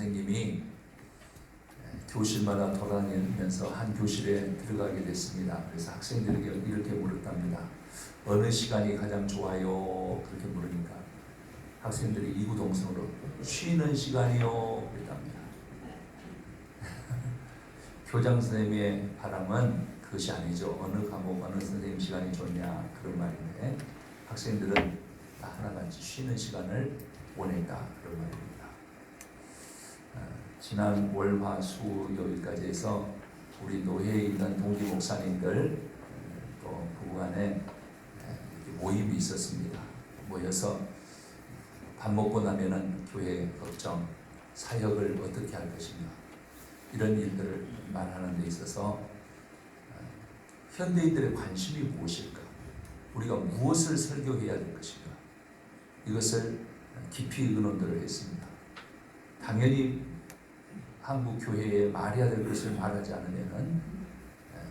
선생님이 교실마다 돌아다니면서 한 교실에 들어가게 됐습니다. 그래서 학생들에게 이렇게 물었답니다. 어느 시간이 가장 좋아요? 그렇게 물으니까 학생들이 이구동성으로 쉬는 시간이요 그랬답니다. 교장 선생님의 바람은 그것이 아니죠. 어느 과목 어느 선생님 시간이 좋냐 그런 말인데 학생들은 다 하나같이 쉬는 시간을 원했다 그런 말입니다. 지난 월, 화, 수, 요일까지 해서 우리 노회에 있는 동기 목사님들 또 부부간에 모임이 있었습니다. 모여서 밥 먹고 나면은 교회 걱정, 사역을 어떻게 할 것인가 이런 일들을 말하는 데 있어서 현대인들의 관심이 무엇일까? 우리가 무엇을 설교해야 될 것인가? 이것을 깊이 의논들을 했습니다. 당연히 한국 교회에 말해야 될 것을 말하지 않으면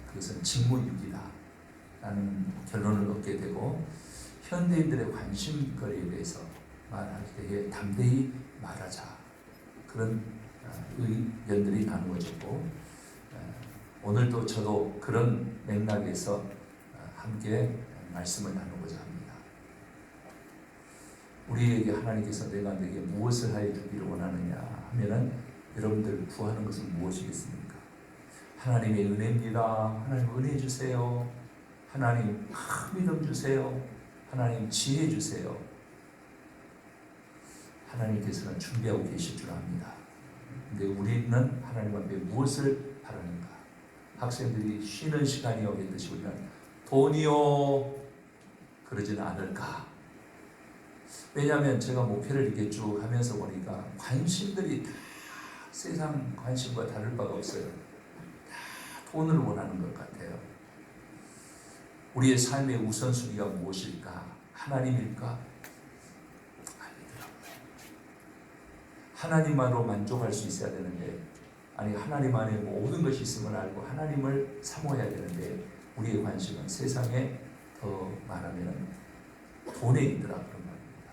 그것은 직무유기다 라는 결론을 얻게 되고 현대인들의 관심거리에 대해서 말할 때에 담대히 말하자 그런 의견들이 나누어졌고 오늘도 저도 그런 맥락에서 함께 말씀을 나누고자 합니다. 우리에게 하나님께서 내가 너에게 무엇을 하여 주기를 원하느냐 하면은 여러분들 구하는 것은 무엇이겠습니까? 하나님의 은혜입니다. 하나님 은혜 주세요. 하나님 믿음 주세요. 하나님 지혜 주세요. 하나님께서는 준비하고 계실 줄 압니다. 근데 우리는 하나님 앞에 무엇을 바라는가? 학생들이 쉬는 시간이 오겠듯이 우리는 돈이요 그러지는 않을까? 왜냐하면 제가 목회를 이렇게 쭉 하면서 보니까 관심들이 다 세상 관심과 다를 바가 없어요. 다 돈을 원하는 것 같아요. 우리의 삶의 우선순위가 무엇일까? 하나님일까? 아니더라고요. 하나님만으로 만족할 수 있어야 되는데 아니 하나님 안에 모든 것이 있음을 알고 하나님을 사모해야 되는데 우리의 관심은 세상에 더 말하면 돈에 있더라 그런 말입니다.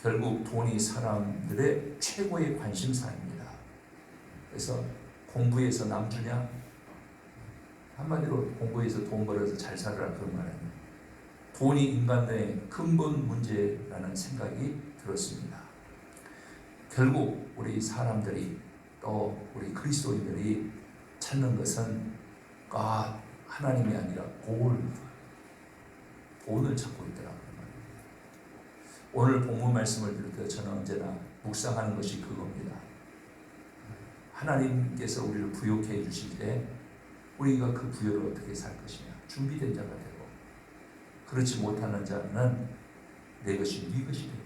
결국 돈이 사람들의 최고의 관심사입니다. 그래서 공부해서 남주냐? 한마디로 공부해서 돈 벌어서 잘 살아라 그런 말입니다. 돈이 인간의 근본 문제라는 생각이 들었습니다. 결국 우리 사람들이 또 우리 그리스도인들이 찾는 것은 하나님이 아니라 돈을 찾고 있더라고요. 오늘 본문 말씀을 들을 때 저는 언제나 묵상하는 것이 그겁니다. 하나님께서 우리를 부요케 해주실 때 우리가 그 부요를 어떻게 살 것이냐 준비된 자가 되고 그렇지 못하는 자는 내 것이 네 것이 되는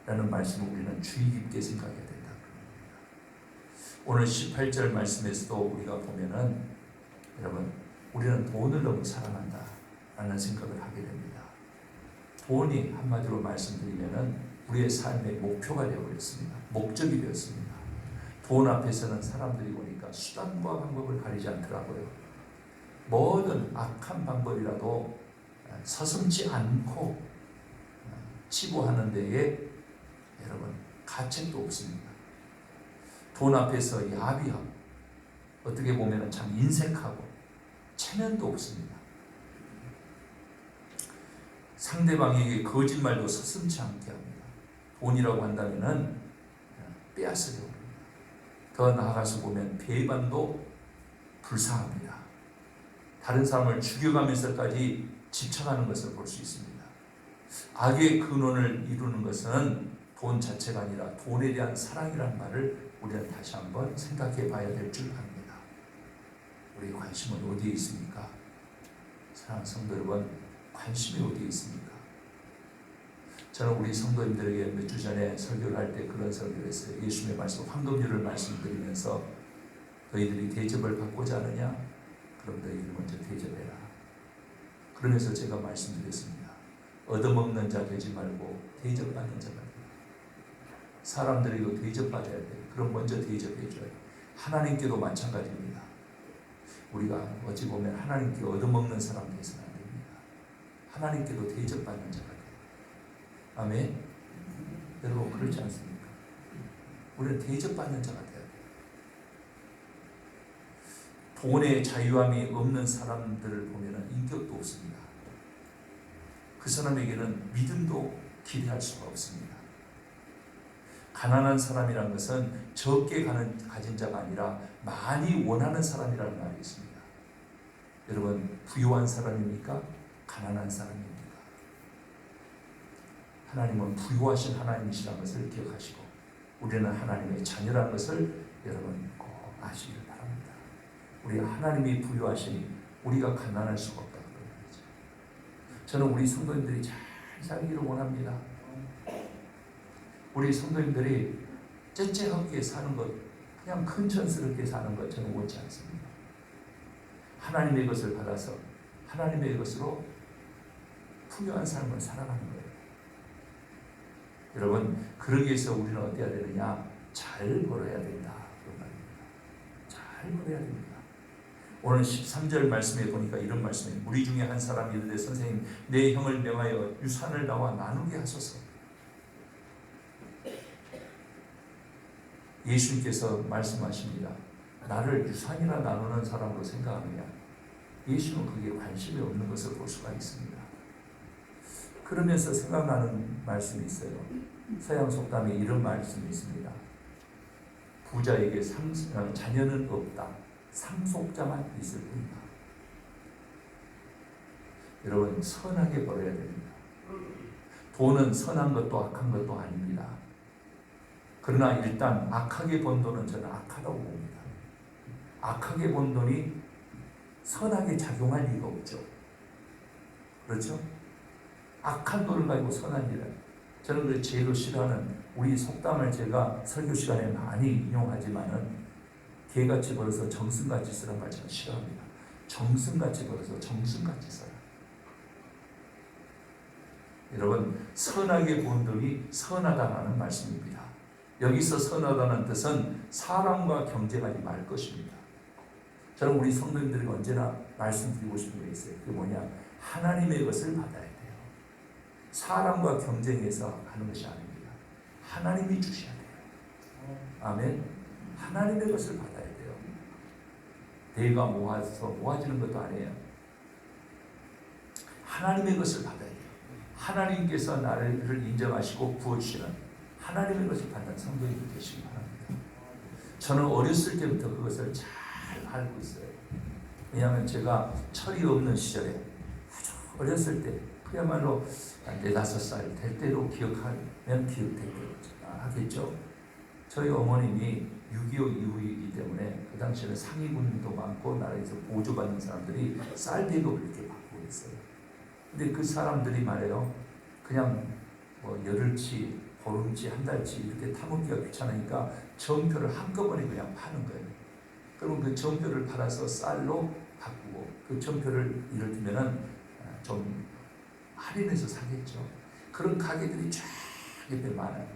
라는 말씀을 우리는 주의 깊게 생각해야 된다. 오늘 18절 말씀에서도 우리가 보면은 여러분 우리는 돈을 너무 사랑한다 라는 생각을 하게 됩니다. 돈이 한마디로 말씀드리면은 우리의 삶의 목표가 되어버렸습니다. 목적이 되었습니다. 돈 앞에서는 사람들이 보니까 수단과 방법을 가리지 않더라고요. 모든 악한 방법이라도 서슴지 않고 치부하는 데에 여러분 가책도 없습니다. 돈 앞에서 야비하고 어떻게 보면 참 인색하고 체면도 없습니다. 상대방에게 거짓말도 서슴지 않게 합니다. 돈이라고 한다면은 빼앗으려고 합니다. 더 나아가서 보면 배반도 불사합니다. 다른 사람을 죽여가면서까지 집착하는 것을 볼 수 있습니다. 악의 근원을 이루는 것은 돈 자체가 아니라 돈에 대한 사랑이라는 말을 우리는 다시 한번 생각해 봐야 될 줄 압니다. 우리의 관심은 어디에 있습니까? 사랑하는 성도 여러분, 관심이 어디에 있습니까? 저는 우리 성도님들에게 몇 주 전에 설교를 할 때 그런 설교를 했어요. 예수님의 말씀, 황금률을 말씀드리면서 너희들이 대접을 받고자 하느냐? 그럼 너희들 먼저 대접해라. 그러면서 제가 말씀드렸습니다. 얻어먹는 자 되지 말고 대접받는 자가 되라. 사람들에게 대접받아야 돼. 그럼 먼저 대접해줘야 돼. 하나님께도 마찬가지입니다. 우리가 어찌 보면 하나님께 얻어먹는 사람 되서는 안 됩니다. 하나님께도 대접받는 자가 돼요. 아멘. 여러분 그렇지 않습니까? 우리는 대접받는 자가 돼야 돼요. 돈의 자유함이 없는 사람들을 보면 인격도 없습니다. 그 사람에게는 믿음도 기대할 수가 없습니다. 가난한 사람이라는 것은 적게 가진 자가 아니라 많이 원하는 사람이라는 말이 있습니다. 여러분, 부유한 사람입니까? 가난한 사람입니까? 하나님은 부유하신 하나님이시라는 것을 기억하시고 우리는 하나님의 자녀라는 것을 여러분 꼭 아시길 바랍니다. 우리 하나님이 부유하시니 우리가 가난할 수가 없다고 말이죠. 저는 우리 성도님들이 잘 살기를 원합니다. 우리 성도님들이 째째하게 사는 것, 그냥 큰천스럽게 사는 것 저는 원치 않습니다. 하나님의 것을 받아서 하나님의 것으로 풍요한 삶을 살아가는 거예요. 여러분, 그러기 위해서 우리는 어떻게 해야 되느냐? 잘 벌어야 된다. 그런 말입니다. 잘 벌어야 됩니다. 오늘 13절 말씀에 보니까 이런 말씀이에요. 무리 중에 한 사람이 이르되 선생님, 내 형을 명하여 유산을 나와 나누게 하소서. 예수님께서 말씀하십니다. 나를 유산이나 나누는 사람으로 생각하느냐? 예수는 그게 관심이 없는 것을 볼 수가 있습니다. 그러면서 생각나는 말씀이 있어요. 서양 속담에 이런 말씀이 있습니다. 부자에게 자녀는 없다. 상속자만 있을 뿐이다. 여러분, 선하게 벌어야 됩니다. 돈은 선한 것도 악한 것도 아닙니다. 그러나 일단 악하게 번 돈은 저는 악하다고 봅니다. 악하게 번 돈이 선하게 작용할 리가 없죠. 그렇죠? 악한 돈을 가지고 선한 일을, 저는 그 제일 싫어하는 우리 속담을 제가 설교 시간에 많이 인용하지만은 개같이 벌어서 정승같이 쓰란 말 제가 싫어합니다. 정승같이 벌어서 정승같이 써라. 여러분, 선하게 본 돈이 선하다라는 말씀입니다. 여기서 선하다는 뜻은 사람과 경쟁하지 말 것입니다. 저는 우리 성도님들이 언제나 말씀드리고 싶은 게 있어요. 그게 뭐냐? 하나님의 것을 받아야 돼요. 사람과 경쟁해서 하는 것이 아닙니다. 하나님이 주셔야 돼요. 아멘. 하나님의 것을 받아야 돼요. 내가 모아서 모아지는 것도 아니에요. 하나님의 것을 받아야 돼요. 하나님께서 나를 인정하시고 부어주시는 하나님의 것을 받는 성도님이 되시기 바랍니다. 저는 어렸을 때부터 그것을 잘 알고 있어요. 왜냐하면 제가 철이 없는 시절에 아주 어렸을 때 그야말로 4~5살 될 때로 기억하면 기억하겠죠. 저희 어머님이 6.25 이후이기 때문에 그 당시에는 상위군도 많고 나라에서 보조받는 사람들이 쌀 대급을 이렇게 받고 있어요. 근데 그 사람들이 말해요. 그냥 뭐 열흘치, 보름치, 한 달치 이렇게 타먹기가 귀찮으니까 정표를 한꺼번에 그냥 파는 거예요. 그러면 그 정표를 팔아서 쌀로 바꾸고 그 정표를 예를 들면은 좀 할인해서 사겠죠. 그런 가게들이 쫙 옆에 많아요.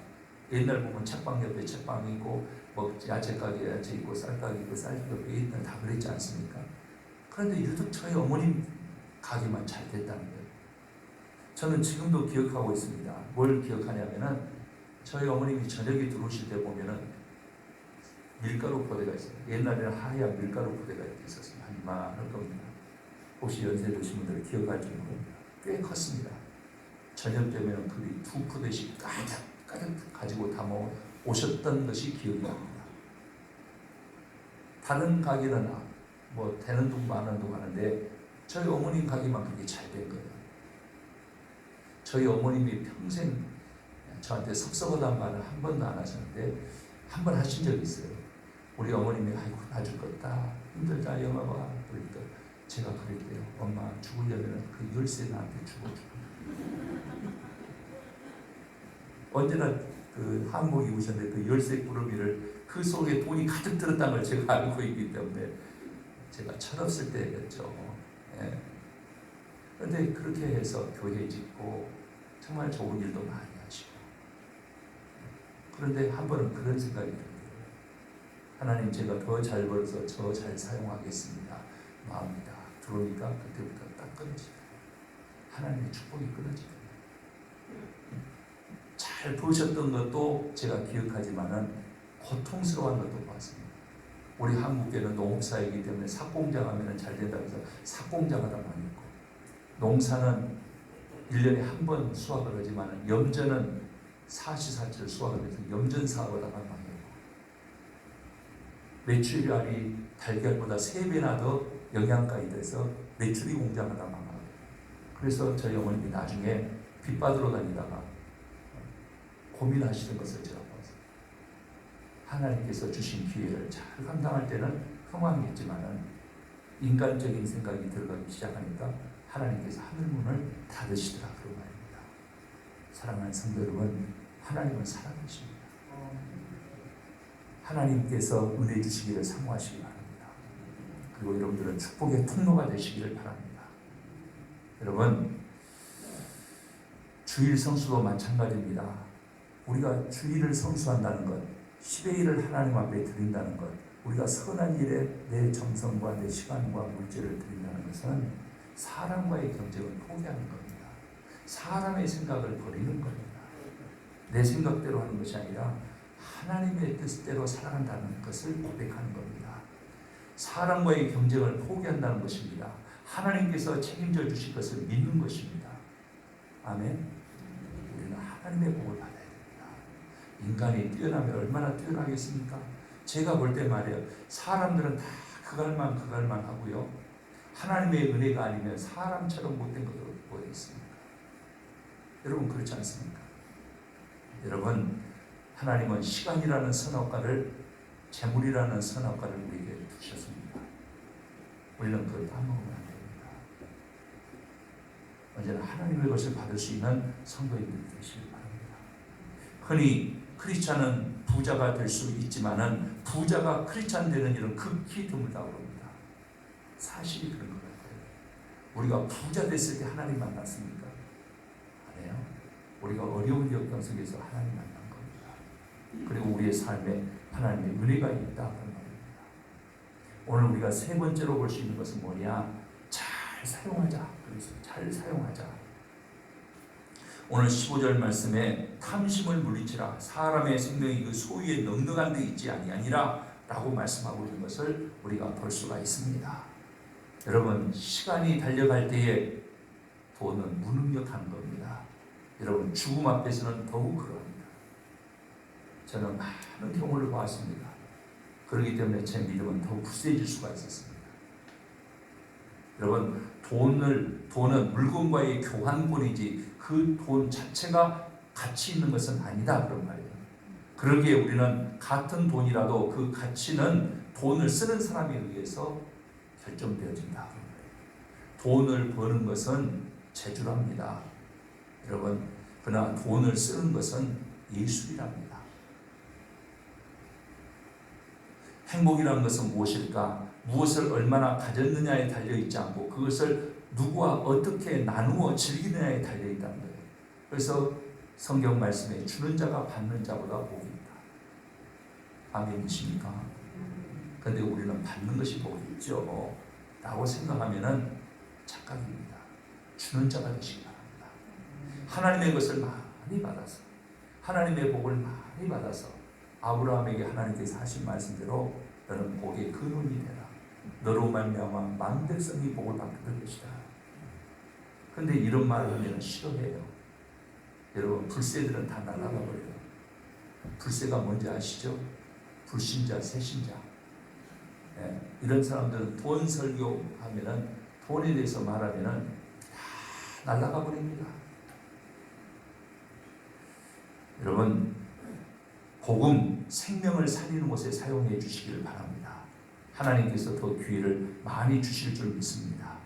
옛날 보면 책방 옆에 책방이 있고 뭐 야채 가게 야채 있고 쌀 가게 있고 쌀 옆에 있는 다 그랬지 않습니까? 그런데 유독 저희 어머님 가게만 잘 됐다는 거예요. 저는 지금도 기억하고 있습니다. 뭘 기억하냐면은 저희 어머님이 저녁에 들어오실 때 보면은 밀가루 포대가 있어요. 옛날에는 하얀 밀가루 포대가 이렇게 있었습니다. 이만할 겁니다. 혹시 연세 드신 분들은 기억할지 모릅니다. 꽤 컸습니다. 저녁 되면 그리 2포대씩 가득 가지고 담아 오셨던 것이 기억이 납니다. 다른 가게는 뭐 되는 둥 마는 둥 하는데 저희 어머님 가게만 그렇게 잘 된 거예요. 저희 어머님이 평생 저한테 섭섭하다는 말을 한 번도 안 하셨는데 한 번 하신 적이 있어요. 우리 어머님이 아이고 나 죽겠다 힘들다 영아봐 그러니까 제가 그랬대요. 엄마 죽으려면 그 열쇠 나한테 주고 언제나 그 한복 입으셨는데 그 열쇠 꾸러미를 그 속에 돈이 가득 들었다는 걸 제가 알고 있기 때문에 제가 철없을 때였죠. 예. 그런데 그렇게 해서 교회 짓고 정말 좋은 일도 많이 하시고 그런데 한 번은 그런 생각이 들어요. 하나님 제가 더 잘 벌어서 더 잘 사용하겠습니다. 마음이 다 들어오니까 그때부터 딱 끊어지고 하나님의 축복이 끊어지고 잘 보셨던 것도 제가 기억하지만은 고통스러워한 것도 보았습니다. 우리 한국에는 농업사이기 때문에 삭공장 하면 잘 된다고 해서 삭공장 하다 많이 있고, 농사는 1년에 한 번 수확을 하지만 염전은 사시사철 수확을 해서 염전 사업하다가 많이 있고, 메추리알이 달걀보다 3배나 더 영양가에 대해서 메추리 공장하다 망하고, 그래서 저희 어머님이 나중에 빚 받으러 다니다가 고민하시는 것을 제가 봤어요. 하나님께서 주신 기회를 잘 감당할 때는 흥황했지만은 인간적인 생각이 들어가기 시작하니까 하나님께서 하늘문을 닫으시더라 그런 말입니다. 사랑하는 성도 여러분, 하나님은 살아계십니다. 하나님께서 은혜 주시기를 사모하시기 바랍니다. 그리고 여러분들은 축복의 통로가 되시기를 바랍니다. 여러분, 주일 성수도 마찬가지입니다. 우리가 주일을 성수한다는 것, 10의 1을 하나님 앞에 드린다는 것, 우리가 선한 일에 내 정성과 내 시간과 물질을 드린다는 것은 사람과의 경쟁을 포기하는 겁니다. 사람의 생각을 버리는 겁니다. 내 생각대로 하는 것이 아니라 하나님의 뜻대로 살아간다는 것을 고백하는 겁니다. 사람과의 경쟁을 포기한다는 것입니다. 하나님께서 책임져 주실 것을 믿는 것입니다. 아멘. 우리는 하나님의 복을 받아야 됩니다. 인간이 뛰어나면 얼마나 뛰어나겠습니까? 제가 볼 때 말이에요. 사람들은 다 그갈만 하고요. 하나님의 은혜가 아니면 사람처럼 못된 것으로 보여 있습니다. 여러분 그렇지 않습니까? 여러분, 하나님은 시간이라는 선악과를, 재물이라는 선악과를 우리에게 주셨습니다. 우리는 그걸 따먹으면 안 됩니다. 언제나 하나님의 것을 받을 수 있는 성도인들이 되시길 바랍니다. 흔히 크리스찬은 부자가 될 수 있지만은 부자가 크리스찬 되는 일은 극히 드물다고 합니다. 사실이 그런 것 같아요. 우리가 부자 됐을 때 하나님 만났습니까? 아니에요. 우리가 어려운 역경 속에서 하나님 만난 겁니다. 그리고 우리의 삶에 하나님의 은혜가 있다 그런 말입니다. 오늘 우리가 세 번째로 볼 수 있는 것은 뭐냐? 잘 사용하자. 그래서 잘 사용하자. 오늘 15절 말씀에 탐심을 물리치라. 사람의 생명이 그 소유에 넉넉한 데 있지 아니하니라 라고 말씀하고 있는 것을 우리가 볼 수가 있습니다. 여러분, 시간이 달려갈 때에 돈은 무능력한 겁니다. 여러분, 죽음 앞에서는 더욱 그러합니다. 저는 많은 경우를 보았습니다. 그렇기 때문에 제 믿음은 더욱 굳세질 수가 있었습니다. 여러분, 돈은 물건과의 교환권이지 그 돈 자체가 가치 있는 것은 아니다 그런 말이에요. 그러기에 우리는 같은 돈이라도 그 가치는 돈을 쓰는 사람에 의해서 결정되어진다 그런 말이에요. 돈을 버는 것은 재주랍니다. 여러분, 그러나 돈을 쓰는 것은 예술이랍니다. 행복이라는 것은 무엇일까? 무엇을 얼마나 가졌느냐에 달려있지 않고 그것을 누구와 어떻게 나누어 즐기느냐에 달려있다는 거예요. 그래서 성경 말씀에 주는 자가 받는 자보다 복이 있다. 아멘이십니까? 그런데 우리는 받는 것이 복이 있죠 라고 생각하면 착각입니다. 주는 자가 되시기 바랍니다. 하나님의 것을 많이 받아서, 하나님의 복을 많이 받아서 아브라함에게 하나님께서 하신 말씀대로 너는 복의 근원이 되라. 너로 말미암아 많은 백성이 복을 받게 될 것이다. 그런데 이런 말을 하면 싫어해요. 여러분, 불세들은 다 날아가 버려요. 불세가 뭔지 아시죠? 불신자, 새신자. 네, 이런 사람들은 돈 설교하면은, 돈에 대해서 말하면은 다 날아가 버립니다. 여러분, 복음, 생명을 살리는 곳에 사용해 주시기를 바랍니다. 하나님께서 더 기회를 많이 주실 줄 믿습니다.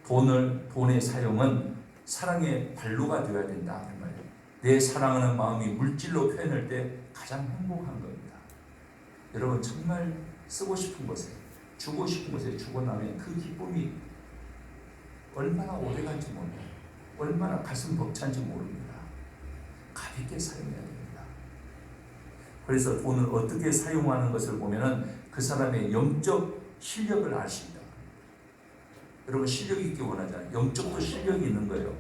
돈의 사용은 사랑의 발로가 되어야 된다. 내 사랑하는 마음이 물질로 표현할 때 가장 행복한 겁니다. 여러분, 정말 쓰고 싶은 것에, 주고 싶은 것에 주고 나면 그 기쁨이 얼마나 오래간지 몰라요. 얼마나 가슴 벅찬지 모릅니다. 가볍게 사용해야 됩니다. 그래서 돈을 어떻게 사용하는 것을 보면은 그 사람의 영적 실력을 알 수 있다. 여러분, 실력이 있기 원하잖아요. 영적도 실력이 있는 거예요.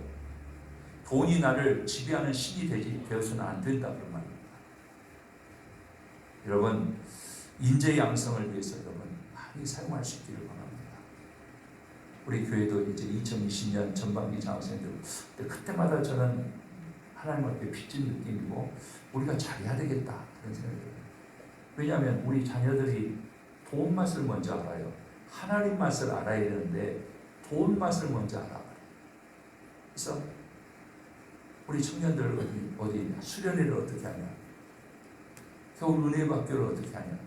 돈이 나를 지배하는 신이 되어서는 안 된다 그런 말입니다. 여러분 인재 양성을 위해서 여러분 많이 사용할 수 있기를 바랍니다. 우리 교회도 이제 2020년 전반기 장학생들 그때마다 저는 하나님 앞에 빚진 느낌이고 우리가 잘해야 되겠다 그런 생각이 들어요. 왜냐하면 우리 자녀들이 돈 맛을 먼저 알아요. 하나님 맛을 알아야 되는데 돈 맛을 먼저 알아버려요. 그래서 우리 청년들 어디 있냐? 수련회를 어떻게 하냐? 겨울 은혜학교를 어떻게 하냐?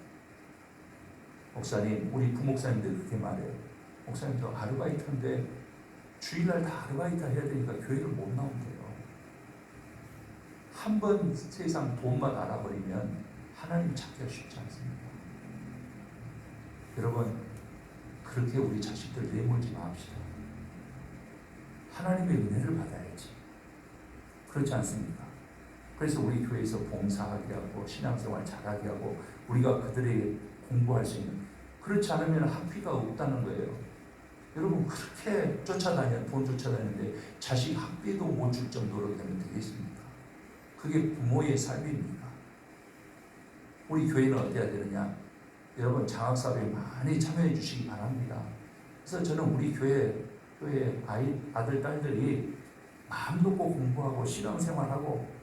목사님, 우리 부목사님들 그렇게 말해요. 목사님도 아르바이트인데 주일날 다 아르바이트 해야 되니까 교회를 못 나온대요. 한 번 세상 돈만 알아버리면 하나님 찾기가 쉽지 않습니다. 여러분 그렇게 우리 자식들 내몰지 맙시다. 하나님의 은혜를 받아야지. 그렇지 않습니까? 그래서 우리 교회에서 봉사하게 하고 신앙생활 잘하게 하고 우리가 그들에게 공부할 수 있는, 그렇지 않으면 학비가 없다는 거예요. 여러분 그렇게 돈 쫓아다니는데 자식 학비도 못 줄 정도로 되면 되겠습니까? 그게 부모의 삶입니까? 우리 교회는 어때야 되느냐? 여러분 장학사업에 많이 참여해 주시기 바랍니다. 그래서 저는 우리 교회 아들, 딸들이 마음 놓고 공부하고 신앙생활하고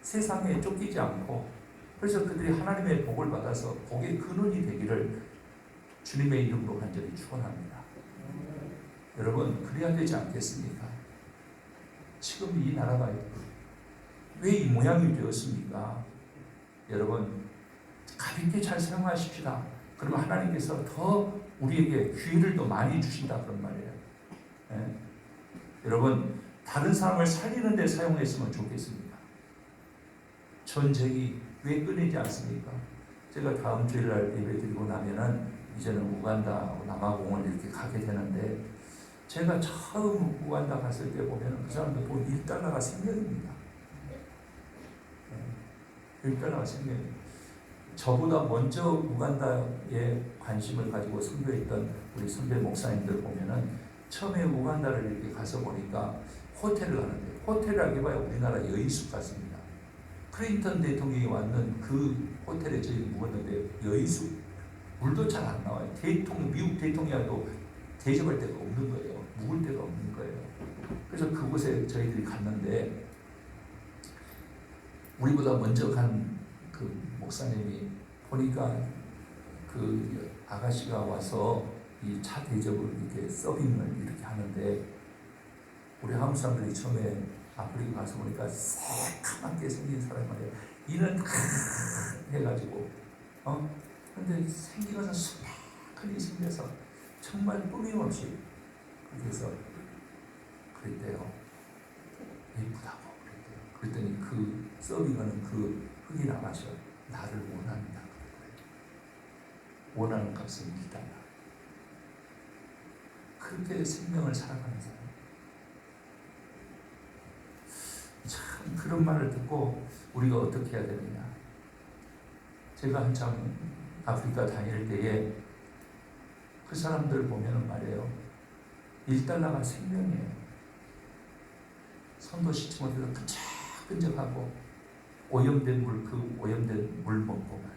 세상에 쫓기지 않고, 그래서 그들이 하나님의 복을 받아서 복의 근원이 되기를 주님의 이름으로 간절히 축원합니다. 여러분 그래야 되지 않겠습니까? 지금 이 나라가 왜 이 모양이 되었습니까? 여러분 가볍게 잘 사용하십시다. 그러면 하나님께서 더 우리에게 기회를 더 많이 주신다 그런 말이에요. 예? 여러분 다른 사람을 살리는 데 사용했으면 좋겠습니다. 전쟁이 왜 끊이지 않습니까? 제가 다음 주일날 예배 드리고 나면은 이제는 우간다하고 남아공을 이렇게 가게 되는데, 제가 처음 우간다 갔을 때 보면 그 사람들 돈 1달러가 생명입니다. 1달러가 생명입니다. 저보다 먼저 우간다에 관심을 가지고 선교했던 우리 선배 목사님들 보면은 처음에 우간다를 이렇게 가서 보니까 호텔을 가는데, 호텔이라고 해봐야 우리나라 여의숙 같습니다. 클린턴 대통령이 왔는 그 호텔에 저희 묵었는데 여의숙, 물도 잘 안 나와요. 미국 대통령도 대접할 데가 없는 거예요. 묵을 데가 없는 거예요. 그래서 그곳에 저희들이 갔는데 우리보다 먼저 간 그 목사님이 보니까 그 아가씨가 와서 이 차 대접을 이렇게 서빙을 이렇게 하는데, 우리 한국 사람들이 처음에 아프리카 가서 보니까 새카맣게 생긴 사람 말이에요. 이는 해가지고 근데 생긴 것은 수박하게 생겨서 정말 꾸밈없이 그래서 그랬대요. 예쁘다고 그랬대요. 그랬더니 그 서빙하는 그 흑인 아가씨가 나를 원한다. 원하는 값은 1달러. 그렇게 생명을 살아가는 사람. 참 그런 말을 듣고 우리가 어떻게 해야 되느냐. 제가 한참 아프리카 다닐 때에 그 사람들 보면은 말이에요. 1달러가 생명이에요. 손도 씻지 못해서 끈적끈적하고 오염된 물 먹고 말이에요.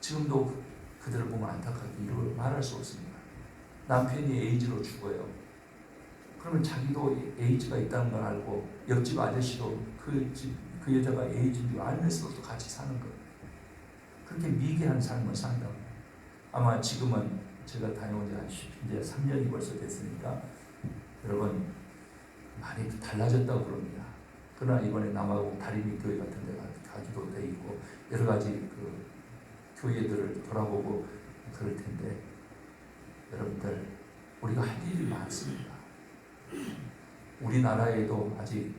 지금도 그들을 보면 안타깝게 이루 말할 수 없습니다. 남편이 에이즈로 죽어요. 그러면 자기도 에이즈가 있다는 걸 알고 옆집 아저씨도 그 여자가 에이즈인 줄 알면서도 같이 사는 거예요. 그렇게 미개한 삶을 산다고. 아마 지금은 제가 다녀온 지 이제 3년이 벌써 됐으니까 여러분 많이 달라졌다고 그럽니다. 그러나 이번에 남아공 다리미 교회 같은 데 가기도 돼 있고 여러 가지 그 교회들을 돌아보고 그럴 텐데, 여러분들 우리가 할 일이 많습니다. 우리나라에도 아직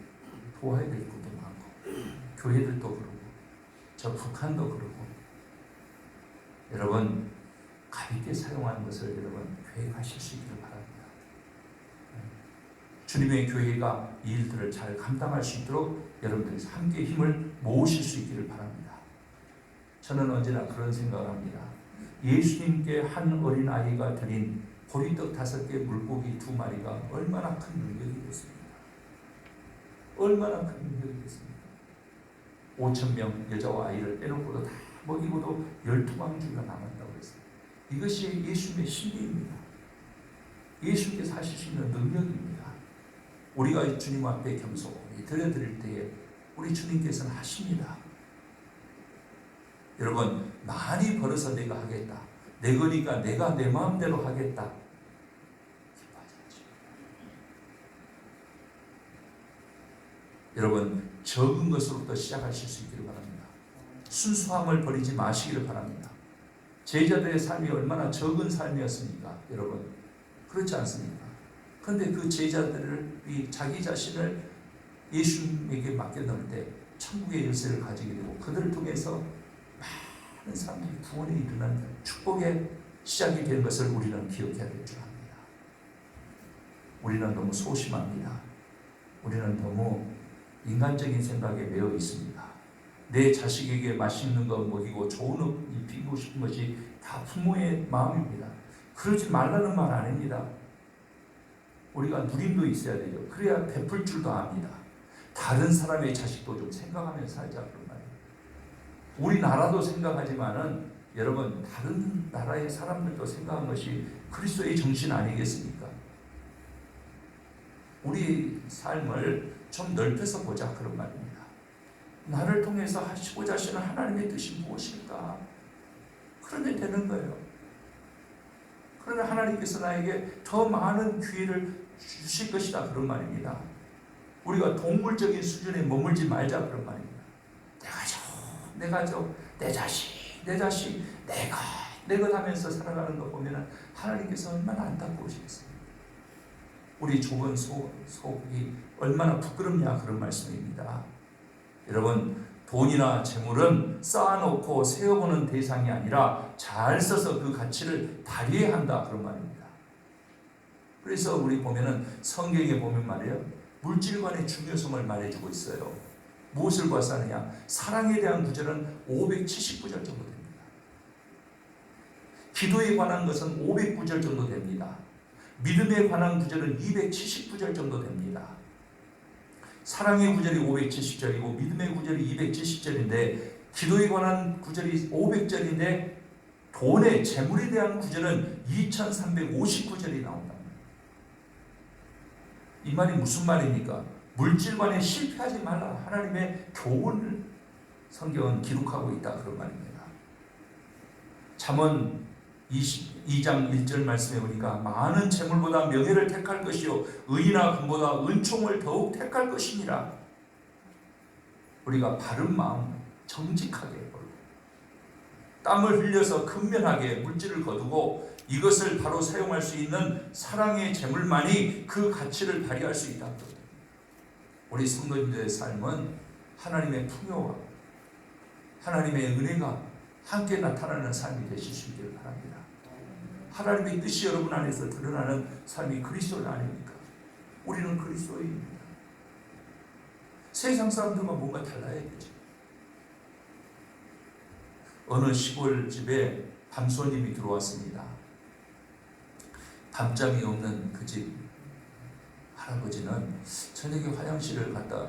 도와야 될 것도 많고 교회들도 그러고 저 북한도 그러고, 여러분 가볍게 사용하는 것을 여러분 계획하실 수 있기를 바랍니다. 주님의 교회가 이 일들을 잘 감당할 수 있도록 여러분들이 함께 힘을 모으실 수 있기를 바랍니다. 저는 언제나 그런 생각을 합니다. 예수님께 한 어린 아이가 드린 보리떡 5개, 물고기 2마리가 얼마나 큰 능력이 됐습니까? 얼마나 큰 능력이 됐습니까? 5,000명 여자와 아이를 빼놓고도 다 먹이고도 12망주가 남았다고 했어요. 이것이 예수님의 신비입니다. 예수님께서 하실 수 있는 능력입니다. 우리가 주님 앞에 겸손히 드려드릴 때에 우리 주님께서는 하십니다. 여러분, 많이 벌어서 내가 하겠다, 내 거니까 내가 내 마음대로 하겠다, 기뻐하지 않습니다. 여러분, 적은 것으로부터 시작하실 수 있기를 바랍니다. 순수함을 버리지 마시기를 바랍니다. 제자들의 삶이 얼마나 적은 삶이었습니까? 여러분, 그렇지 않습니까? 그런데 그 제자들이 자기 자신을 예수님에게 맡겨놓을 때 천국의 열쇠를 가지게 되고 그들을 통해서 많은 사람들이 구원에 이르는 축복의 시작이 된 것을 우리는 기억해야 될 줄 압니다. 우리는 너무 소심합니다. 우리는 너무 인간적인 생각에 매여 있습니다. 내 자식에게 맛있는 거 먹이고 좋은 옷 입히고 싶은 것이 다 부모의 마음입니다. 그러지 말라는 말 아닙니다. 우리가 누림도 있어야 돼요. 그래야 베풀 줄도 압니다. 다른 사람의 자식도 좀 생각하면서 살자 그런 말이에요. 우리나라도 생각하지만은 여러분, 다른 나라의 사람들도 생각한 것이 그리스도의 정신 아니겠습니까? 우리 삶을 좀 넓혀서 보자 그런 말입니다. 나를 통해서 하시고자 하시는 하나님의 뜻이 무엇일까? 그러면 되는 거예요. 그러나 하나님께서 나에게 더 많은 기회를 주실 것이다 그런 말입니다. 우리가 동물적인 수준에 머물지 말자 그런 말입니다. 내 가족, 내 자식, 내 것 하면서 살아가는 거 보면 하나님께서 얼마나 안타까우시겠습니까? 우리 좁은 속이 얼마나 부끄럽냐 그런 말씀입니다. 여러분, 돈이나 재물은 쌓아놓고 세어보는 대상이 아니라 잘 써서 그 가치를 발휘해야 한다 그런 말입니다. 그래서 우리 보면은 성경에 보면 말이에요, 물질관의 중요성을 말해주고 있어요. 무엇을 봐서 하느냐? 사랑에 대한 구절은 579절 정도 됩니다. 기도에 관한 것은 509절 정도 됩니다. 믿음에 관한 구절은 279절 정도 됩니다. 사랑의 구절이 570절이고 믿음의 구절이 270절인데 기도에 관한 구절이 500절인데 돈의 재물에 대한 구절은 2359절이 나온다. 이 말이 무슨 말입니까? 물질관에 실패하지 말라. 하나님의 교훈을 성경은 기록하고 있다 그런 말입니다. 잠언 22장 1절 말씀에 보니까 많은 재물보다 명예를 택할 것이요 의나 금보다 은총을 더욱 택할 것이니라. 우리가 바른 마음 정직하게 땀을 흘려서 근면하게 물질을 거두고 이것을 바로 사용할 수 있는 사랑의 재물만이 그 가치를 발휘할 수 있다. 우리 성도님들의 삶은 하나님의 풍요와 하나님의 은혜가 함께 나타나는 삶이 되실 수 있기를 바랍니다. 하나님의 뜻이 여러분 안에서 드러나는 삶이 그리스도 아닙니까? 우리는 그리스도인입니다. 세상 사람들과 뭔가 달라야 되죠. 어느 시골 집에 밤손님이 들어왔습니다. 밤잠이 없는 그 집 할아버지는 저녁에 화장실을 갔다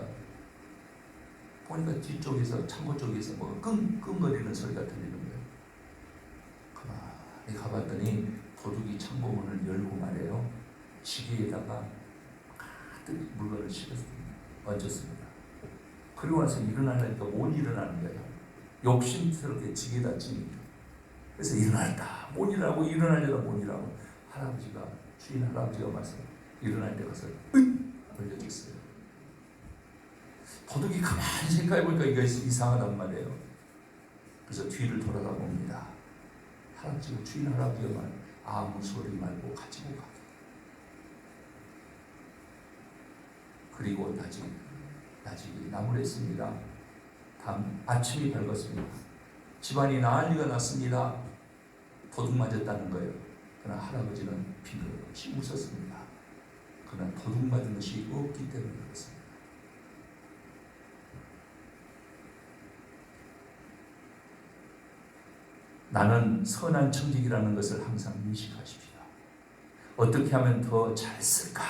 보니까 뒤쪽에서 창고 쪽에서 뭐 끙끙거리는 소리가 들리는 거예요. 가만히 가봤더니 도둑이 창고 문을 열고 말해요. 지게에다가 가득 물건을 얹었습니다. 그리고 나서 일어나려니까 못 일어나는 거예요. 욕심스럽게 지게다 지니까. 그래서 일어났다. 못 일어나고 일어나려다 못 일어나고 주인 할아버지가 와서 일어날 때 가서 걸려졌어요. 도둑이 가만히 생각해보니까 이거 이상하단 말이에요. 그래서 뒤를 돌아다 봅니다. 주인 할아버지가 아무 소리 말고 가지고 가게. 그리고 나직이 나무랬습니다. 다음 아침이 밝았습니다. 집안이 난리가 났습니다. 도둑 맞았다는 거예요. 그러나 할아버지는 빙그레없이 웃었습니다. 그러나 도둑 맞은 것이 없기 때문에 그렇습니다. 나는 선한 청직이라는 것을 항상 인식하십시오. 어떻게 하면 더 잘 쓸까?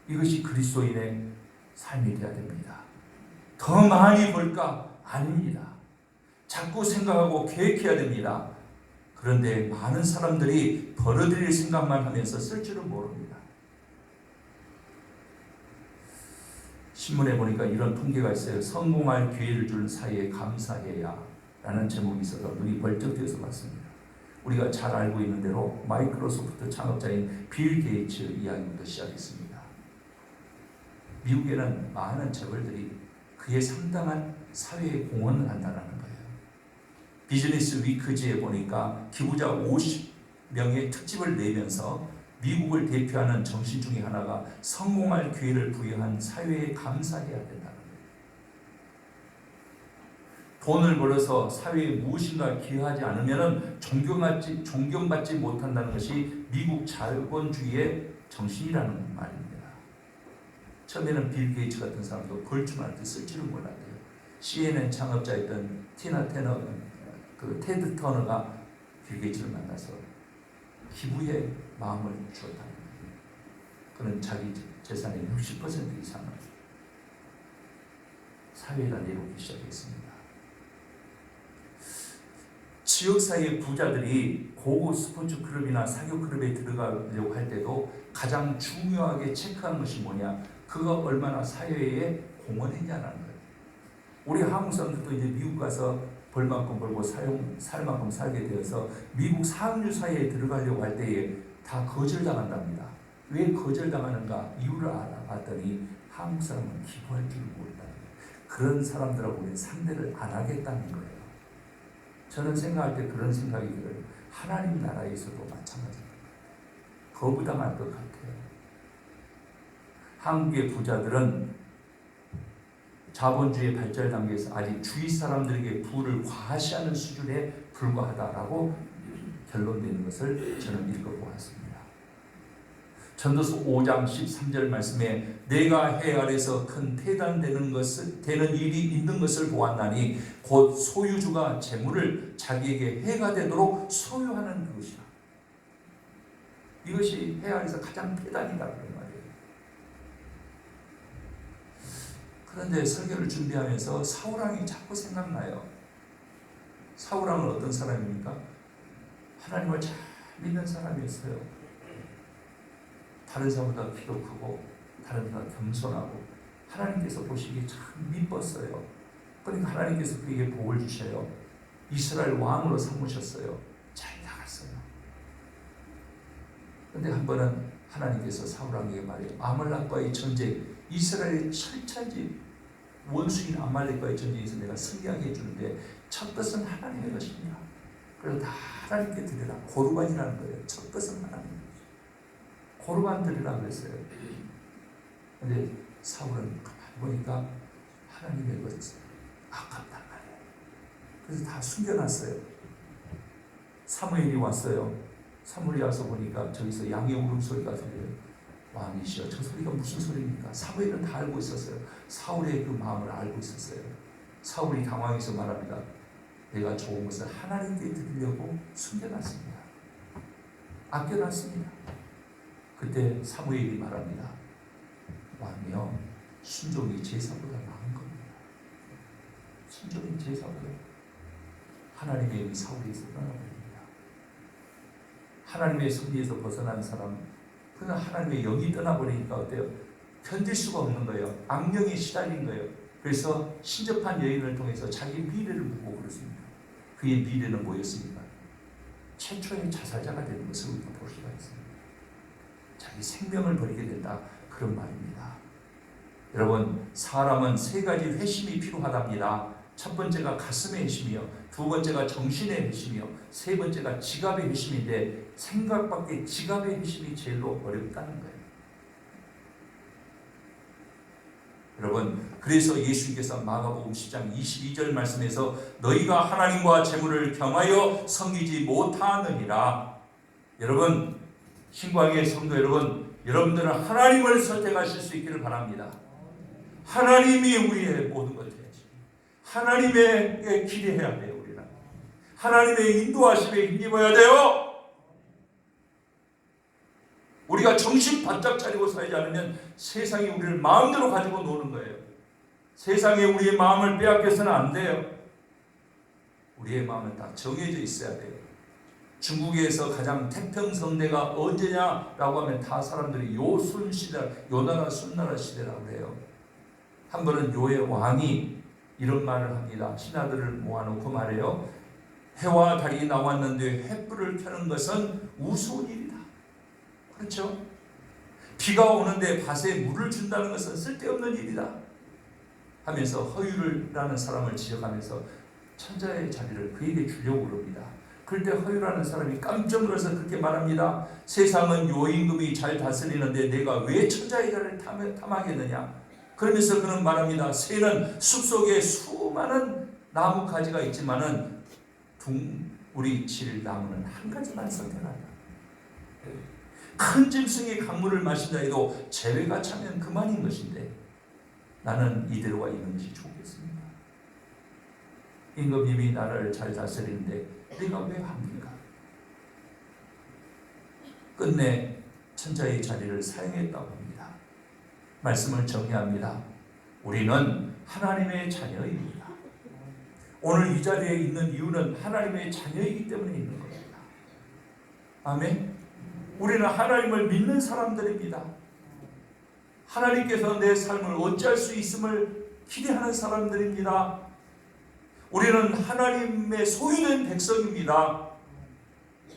이것이 그리스도인의 삶이 되어야 됩니다. 더 많이 벌까? 아닙니다. 자꾸 생각하고 계획해야 됩니다. 그런데 많은 사람들이 벌어들일 생각만 하면서 쓸 줄은 모릅니다. 신문에 보니까 이런 통계가 있어요. 성공할 기회를 주는 사회에 감사해야 라는 제목이 있어서 눈이 벌쩍 뜨여서 봤습니다. 우리가 잘 알고 있는 대로 마이크로소프트 창업자인 빌 게이츠 이야기부터 시작했습니다. 미국에는 많은 재벌들이 그에 상당한 사회에 공헌을 한다는 거예요. 비즈니스 위크지에 보니까 기부자 50명의 특집을 내면서 미국을 대표하는 정신 중에 하나가 성공할 기회를 부여한 사회에 감사해야 된다는 거예요. 돈을 벌어서 사회에 무엇인가 기여하지 않으면 존경받지 못한다는 것이 미국 자본주의의 정신이라는 말입니다. 처음에는 빌 게이츠 같은 사람도 벌충할 때 쓸 줄은 몰랐대요. CNN 창업자였던 테드 터너가 빌 게이츠를 만나서 기부의 마음을 주었다는 거예요. 그는 자기 재산의 60% 이상을 사회에다 내놓기 시작했습니다. 지역사회 부자들이 고급 스포츠 클럽이나 사교 클럽에 들어가려고 할 때도 가장 중요하게 체크하는 것이 뭐냐? 그가 얼마나 사회에 공헌했냐는 거예요. 우리 한국 사람들도 이제 미국 가서 벌 만큼 벌고 살 만큼 살게 되어서 미국 상류 사회에 들어가려고 할 때에 다 거절당한답니다. 왜 거절당하는가? 이유를 알아봤더니 한국 사람은 기부할 줄을 모른다. 그런 사람들하고 우리는 상대를 안 하겠다는 거예요. 저는 생각할 때 그런 생각이 들어요. 하나님 나라에서도 마찬가지입니다. 거부당할 것 같아요. 한국의 부자들은 자본주의 발전 단계에서 아직 주위 사람들에게 부를 과시하는 수준에 불과하다라고 결론되는 것을 저는 읽어보았습니다. 전도서 5장 13절 말씀에 내가 해 아래서 큰 태단되는 일이 있는 것을 보았나니 곧 소유주가 재물을 자기에게 해가 되도록 소유하는 그것이라. 이것이 해 아래서 가장 태단이다 그런 말이에요. 그런데 설교를 준비하면서 사울왕이 자꾸 생각나요. 사울왕은 어떤 사람입니까? 하나님을 잘 믿는 사람이었어요. 다른 사람보다 키도 크고 다른 사람보다 겸손하고 하나님께서 보시기에 참 미뻤어요. 그러니까 하나님께서 그에게 복을 주셔요. 이스라엘 왕으로 삼으셨어요. 잘 나갔어요. 그런데 한 번은 하나님께서 사울왕에게 말해요. 아말렉과의 전쟁, 이스라엘의 철차지 원수인 아말렉과의 전쟁에서 내가 승리하게 해주는데 첫 것은 하나님의 것입니다. 그래서 다 하나님께 드리라. 고르반이라는 거예요. 첫 것은 하나님. 고르반 드리라고 그랬어요. 근데 사울은 가만히 보니까 하나님의 것이 아깝단 말이에요. 그래서 다 숨겨놨어요. 사무엘이 왔어요. 사무엘이 와서 보니까 저기서 양의 울음소리가 들려요. 왕이시여, 저 소리가 무슨 소리입니까? 사무엘은 다 알고 있었어요. 사울의 그 마음을 알고 있었어요. 사울이 당황해서 말합니다. 내가 좋은 것을 하나님께 드리려고 숨겨놨습니다. 아껴놨습니다. 그때 사무엘이 말합니다. 왕이여, 순종이 제사보다 나은 겁니다. 순종이 제사보다. 하나님의 영이 사울에서 떠나버립니다. 하나님의 섭리에서 벗어난 사람, 그냥 하나님의 영이 떠나버리니까 어때요? 견딜 수가 없는 거예요. 악령에 시달린 거예요. 그래서 신접한 여인을 통해서 자기 미래를 묻고 그렇습니다. 그의 미래는 뭐였습니까? 최초의 자살자가 되는 것을 우리가 볼 수가 있습니다. 자기 생명을 버리게 된다, 그런 말입니다. 여러분, 사람은 세 가지 회심이 필요하답니다. 첫 번째가 가슴의 회심이요, 두 번째가 정신의 회심이요, 세 번째가 지갑의 회심인데 생각 밖에 지갑의 회심이 제일로 어렵다는 거예요. 여러분, 그래서 예수님께서 마가복음 10장 22절 말씀에서 너희가 하나님과 재물을 겸하여 섬기지 못하느니라. 여러분, 신광의 성도 여러분, 여러분들은 하나님을 선택하실 수 있기를 바랍니다. 하나님이 우리의 모든 것을 해야지. 하나님의 기대해야 돼요. 우리는 하나님의 인도하심에 힘입어야 돼요. 우리가 정신 바짝 차리고 살지 않으면 세상이 우리를 마음대로 가지고 노는 거예요. 세상에 우리의 마음을 빼앗겨서는 안 돼요. 우리의 마음은 딱 정해져 있어야 돼요. 중국에서 가장 태평성대가 언제냐라고 하면 다 사람들이 요순 시대, 요나라 순나라 시대라고 해요. 한 번은 요의 왕이 이런 말을 합니다. 신하들을 모아놓고 말해요. 해와 달이 나왔는데 횃불을 켜는 것은 우스운 일이다. 그렇죠? 비가 오는데 밭에 물을 준다는 것은 쓸데없는 일이다 하면서 허유라는 사람을 지적하면서 천자의 자리를 그에게 주려고 그럽니다. 그럴 때 허유라는 사람이 깜짝 놀라서 그렇게 말합니다. 세상은 요 임금이 잘 다스리는데 내가 왜 천자의 자리를 탐하겠느냐. 그러면서 그는 말합니다. 새는 숲속에 수많은 나무 가지가 있지만은 우리 질 나무는 한 가지만 선택한다. 큰 짐승이 강물을 마신다 해도 재회가 차면 그만인 것인데 나는 이대로가 있는 것이 좋겠습니다. 임금님이 나라를 잘 다스리는데 내가 왜 합니까? 끝내 천자의 자리를 사용했다고 합니다. 말씀을 정리합니다. 우리는 하나님의 자녀입니다. 오늘 이 자리에 있는 이유는 하나님의 자녀이기 때문에 있는 겁니다. 아멘. 우리는 하나님을 믿는 사람들입니다. 하나님께서 내 삶을 어찌할 수 있음을 기대하는 사람들입니다. 우리는 하나님의 소유된 백성입니다.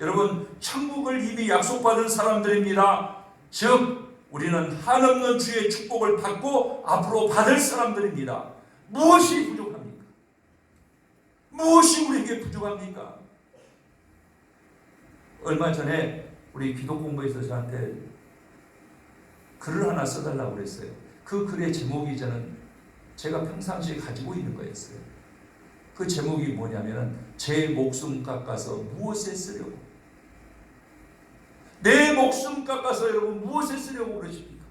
여러분, 천국을 이미 약속받은 사람들입니다. 즉 우리는 한없는 주의 축복을 받고 앞으로 받을 사람들입니다. 무엇이 부족합니까? 무엇이 우리에게 부족합니까? 얼마 전에 우리 기도 공부에서 저한테 글을 하나 써달라고 그랬어요. 그 글의 제목이 제가 평상시에 가지고 있는 거였어요. 그 제목이 뭐냐면은 제 목숨 깎아서 무엇에 쓰려고? 내 목숨 깎아서 여러분 무엇에 쓰려고 그러십니까?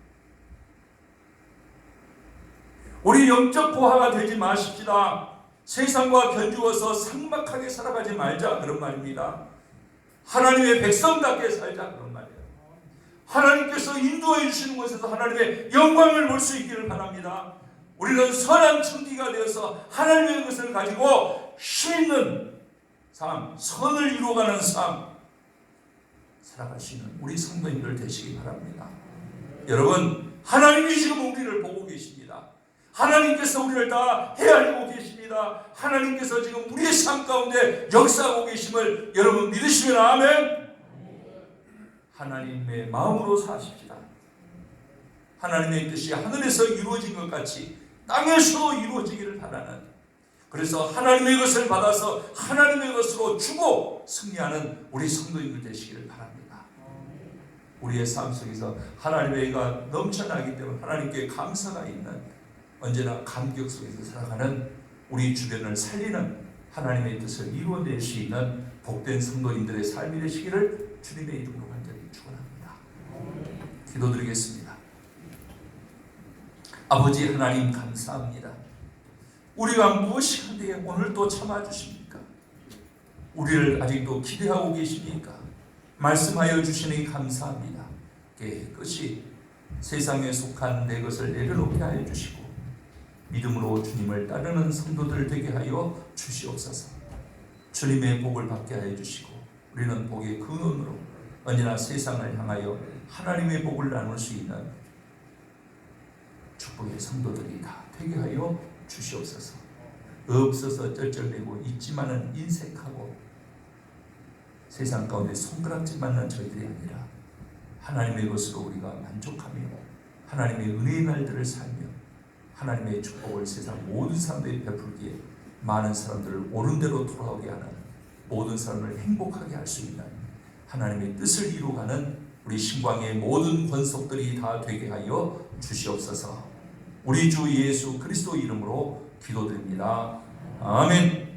우리 영적 고아가 되지 마십시다. 세상과 견주어서 삭막하게 살아가지 말자 그런 말입니다. 하나님의 백성답게 살자 그런 말이에요. 하나님께서 인도해 주시는 곳에서 하나님의 영광을 볼 수 있기를 바랍니다. 우리는 선한 청지기가 되어서 하나님의 것을 가지고 힘있는 삶, 선을 이루어가는 삶 살아갈 수 있는 우리 성도님들 되시기 바랍니다. 여러분, 하나님이 지금 우리를 보고 계십니다. 하나님께서 우리를 다 헤아리고 계십니다. 하나님께서 지금 우리의 삶 가운데 역사하고 계심을 여러분 믿으시면 아멘. 하나님의 마음으로 사십시다. 하나님의 뜻이 하늘에서 이루어진 것 같이 땅에서 이루어지기를 바라는, 그래서 하나님의 것을 받아서 하나님의 것으로 주고 승리하는 우리 성도님들 되시기를 바랍니다. 우리의 삶 속에서 하나님의 의가 넘쳐나기 때문에 하나님께 감사가 있는, 언제나 감격 속에서 살아가는, 우리 주변을 살리는 하나님의 뜻을 이루어낼 수 있는 복된 성도님들의 삶이 되시기를 주님의 이름으로 간절히 축원합니다. 기도드리겠습니다. 아버지 하나님 감사합니다. 우리가 무엇이 한데 오늘 또 참아주십니까? 우리를 아직도 기대하고 계십니까? 말씀하여 주시니 감사합니다. 깨끗이 세상에 속한 내 것을 내려놓게 하여 주시고 믿음으로 주님을 따르는 성도들 되게 하여 주시옵소서. 주님의 복을 받게 하여 주시고 우리는 복의 근원으로 언제나 세상을 향하여 하나님의 복을 나눌 수 있는 축복의 성도들이 다 되게 하여 주시옵소서. 없어서 쩔쩔매고 있지만은 인색하고 세상 가운데 손가락질 맞는 저희들이 아니라 하나님의 것으로 우리가 만족하며 하나님의 은혜의 날들을 살며 하나님의 축복을 세상 모든 사람들이 베풀기에 많은 사람들을 옳은 대로 돌아오게 하는, 모든 사람을 행복하게 할 수 있는 하나님의 뜻을 이루어가는 우리 신광의 모든 권속들이 다 되게 하여 주시옵소서. 우리 주 예수 그리스도 이름으로 기도드립니다. 아멘.